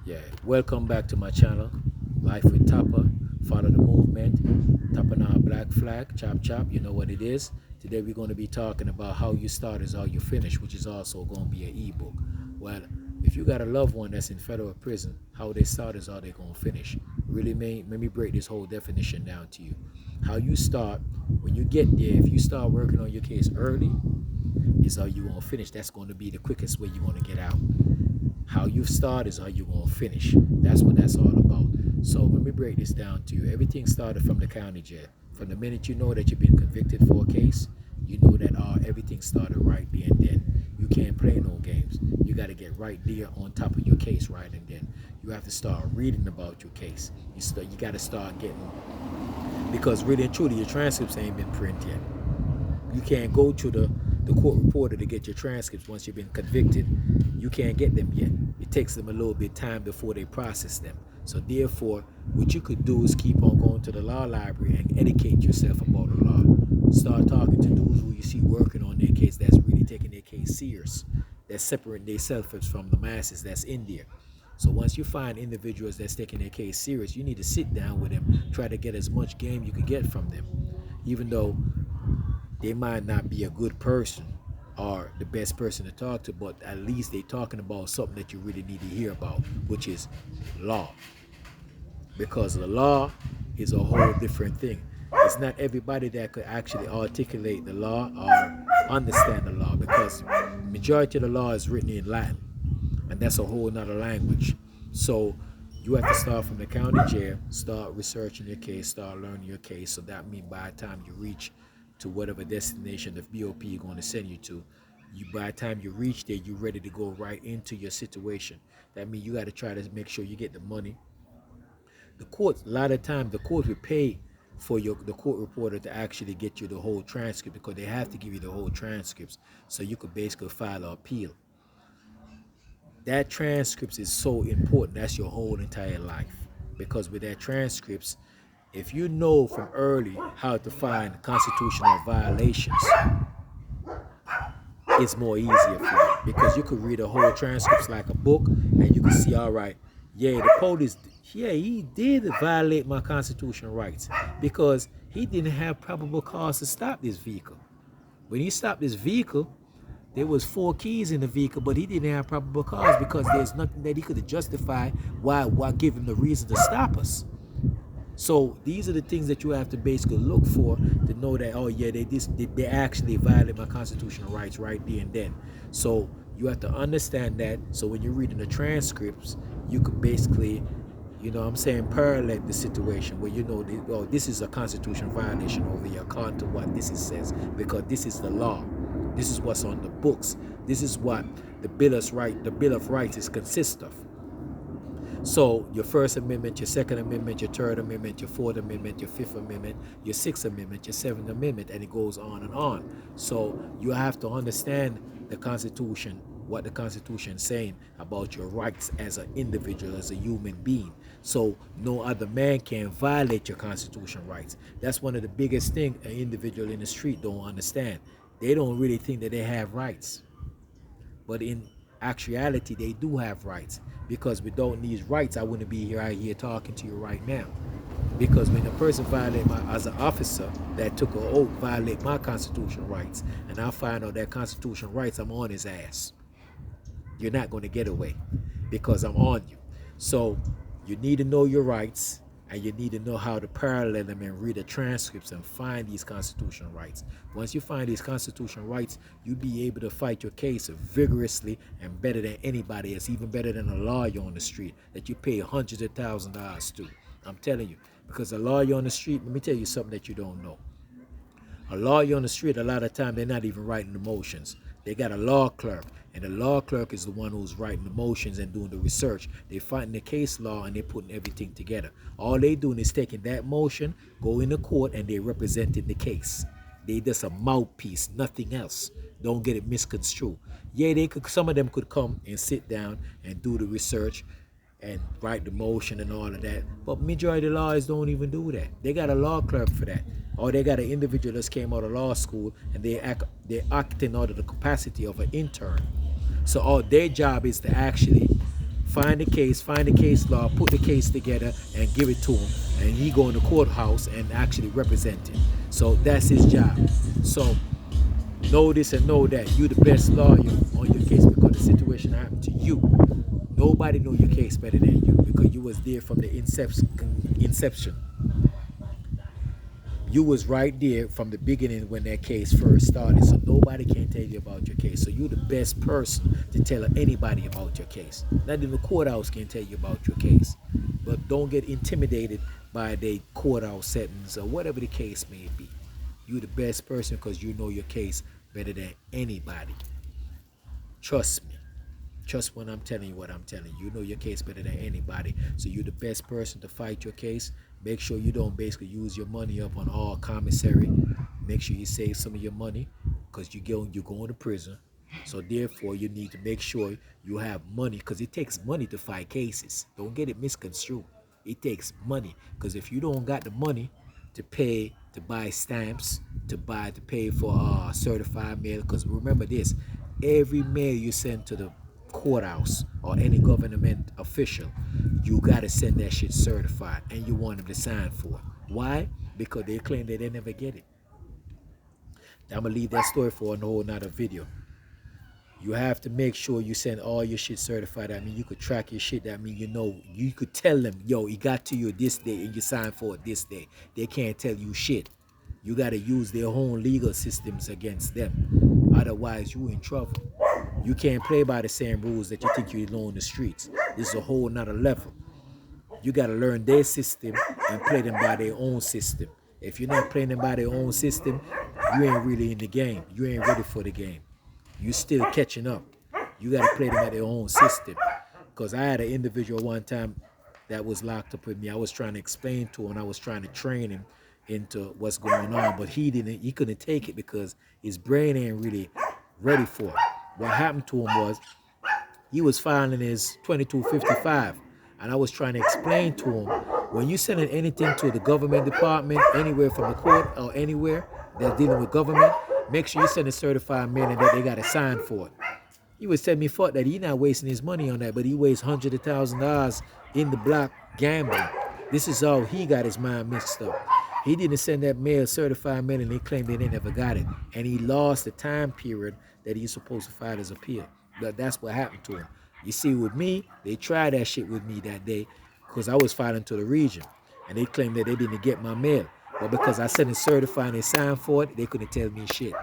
Yeah, welcome back to my channel, Life with Tapa. Follow the movement, tapping our black flag, chop chop. You know what it is. Today we're going to be talking about how you start is how you finish, which is also going to be an ebook. Well, if you got a loved one that's in federal prison, how they start is how they going to finish. Really, let me break this whole definition down to you. How you start when you get there. If you start working on your case early, is how you going to finish. That's going to be the quickest way you're going to get out. How you start is how you're going to finish. That's what that's all about. So let me break this down to you. Everything started from the county jail. From the minute you know that you've been convicted for a case, you know that everything started right there and then. You can't play no games. You got to get right there on top of your case right and then. You have to start reading about your case. You got to start getting, because really and truly your transcripts ain't been printed yet. You can't go to the court reporter to get your transcripts once you've been convicted. You can't get them yet. It takes them a little bit of time before they process them. So therefore, what you could do is keep on going to the law library and educate yourself about the law. Start talking to dudes who you see working on their case that's really taking their case serious. That's separating themselves from the masses that's in there. So once you find individuals that's taking their case serious, you need to sit down with them, try to get as much game you can get from them. Even though they might not be a good person or the best person to talk to, but at least they're talking about something that you really need to hear about, which is law. Because the law is a whole different thing. It's not everybody that could actually articulate the law or understand the law, because majority of the law is written in Latin, and that's a whole nother language. So you have to start from the county jail, start researching your case, start learning your case. So that means by the time you reach to whatever destination the BOP is going to send you to, by the time you reach there, you're ready to go right into your situation. That means you got to try to make sure you get the money. The courts, a lot of times, the court will pay for the court reporter to actually get you the whole transcript, because they have to give you the whole transcripts so you could basically file an appeal. That transcripts is so important. That's your whole entire life, because with that transcripts, if you know from early how to find constitutional violations, it's more easier for you, because you could read a whole transcripts like a book, and you can see, all right, yeah, the police, yeah, he did violate my constitutional rights because he didn't have probable cause to stop this vehicle. When he stopped this vehicle, there was 4 keys in the vehicle, but he didn't have probable cause, because there's nothing that he could have justified why give him the reason to stop us. So these are the things that you have to basically look for to know that, oh yeah, they actually violate my constitutional rights right there and then. So you have to understand that. So when you're reading the transcripts, you could basically, parallel the situation where oh, this is a constitutional violation over here, according to what this says, because this is the law. This is what's on the books. This is what the Bill of Rights is consist of. So your First Amendment, your Second Amendment, your Third Amendment, your Fourth Amendment, your Fifth Amendment, your Sixth Amendment, your Seventh Amendment, and it goes on and on. So you have to understand the Constitution, what the Constitution is saying about your rights as an individual, as a human being. So no other man can violate your constitutional rights. That's one of the biggest things an individual in the street don't understand. They don't really think that they have rights. But in actuality, they do have rights, because without these rights, I wouldn't be here out here talking to you right now. Because when a person as an officer that took an oath, violate my constitutional rights, and I find out that constitutional rights, I'm on his ass. You're not going to get away, because I'm on you. So you need to know your rights, and you need to know how to parallel them and read the transcripts and find these constitutional rights. Once you find these constitutional rights, you'll be able to fight your case vigorously and better than anybody else, even better than a lawyer on the street that you pay hundreds of thousands of dollars to. I'm telling you, because a lawyer on the street, let me tell you something that you don't know. A lawyer on the street, a lot of time, they're not even writing the motions. They got a law clerk, and the law clerk is the one who's writing the motions and doing the research. They're fighting the case law, and they're putting everything together. All they doing is taking that motion, go in the court, and they're representing the case. They just a mouthpiece, nothing else. Don't get it misconstrued. Yeah, some of them could come and sit down and do the research and write the motion and all of that. But majority of lawyers don't even do that. They got a law clerk for that. Or they got an individual that came out of law school, and they're acting out of the capacity of an intern. So all their job is to actually find the case law, put the case together, and give it to him. And he go in the courthouse and actually represent it. So that's his job. So know this and know that you're the best lawyer on your case because the situation happened to you. Nobody know your case better than you because you was there from the inception. You was right there from the beginning when that case first started. So nobody can tell you about your case. So you're the best person to tell anybody about your case. Not even the courthouse can tell you about your case. But don't get intimidated by the courthouse settings or whatever the case may be. You're the best person because you know your case better than anybody. Trust me. Trust when I'm telling you what I'm telling you. You know your case better than anybody. So you're the best person to fight your case. Make sure you don't basically use your money up on all commissary. Make sure you save some of your money because you're going to prison. So therefore, you need to make sure you have money because it takes money to fight cases. Don't get it misconstrued. It takes money because if you don't got the money to pay to buy stamps, to pay for certified mail, because remember this, every mail you send to the courthouse or any government official, you gotta send that shit certified and you want them to sign for it. Why? Because they claim that they never get it. I'm gonna leave that story for a whole nother video. You have to make sure you send all your shit certified. I mean, you could track your shit. That mean, you know, you could tell them, yo, it got to you this day and you signed for it this day. They can't tell you shit. You got to use their own legal systems against them. Otherwise, you in trouble. You can't play by the same rules that you think you know in the streets. This is a whole nother level. You got to learn their system and play them by their own system. If you're not playing them by their own system, you ain't really in the game. You ain't ready for the game. You still catching up. You got to play them at their own system. Because I had an individual one time that was locked up with me. I was trying to explain to him. I was trying to train him into what's going on. But he couldn't take it because his brain ain't really ready for it. What happened to him was he was filing his 2255. And I was trying to explain to him, when you sending anything to the government department, anywhere from the court or anywhere that's dealing with government, make sure you send a certified mail and that they got to sign for it. He was telling me, fuck that, he not wasting his money on that, but he wastes hundreds of thousands of dollars in the block gambling. This is how he got his mind mixed up. He didn't send that mail, certified mail, and they claimed they never got it. And he lost the time period that he's supposed to file his appeal. But that's what happened to him. You see, with me, they tried that shit with me that day because I was filing to the region. And they claimed that they didn't get my mail. But because I sent it certified and they signed for it, they couldn't tell me shit.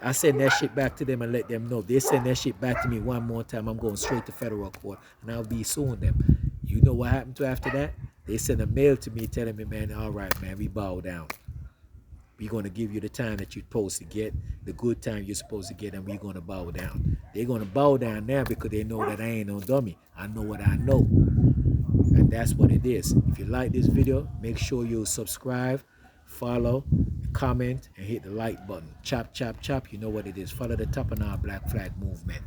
I send that shit back to them and let them know. If they send that shit back to me one more time, I'm going straight to federal court and I'll be suing them. You know what happened to after that? They sent a mail to me telling me, man, all right, man, we bow down. We're going to give you the time that you're supposed to get, the good time you're supposed to get, and we're going to bow down. They're going to bow down now because they know that I ain't no dummy. I know what I know. And that's what it is. If you like this video, make sure you subscribe, follow, comment, and hit the like button. Chop, chop, chop. You know what it is. Follow the Top of our Black Flag movement.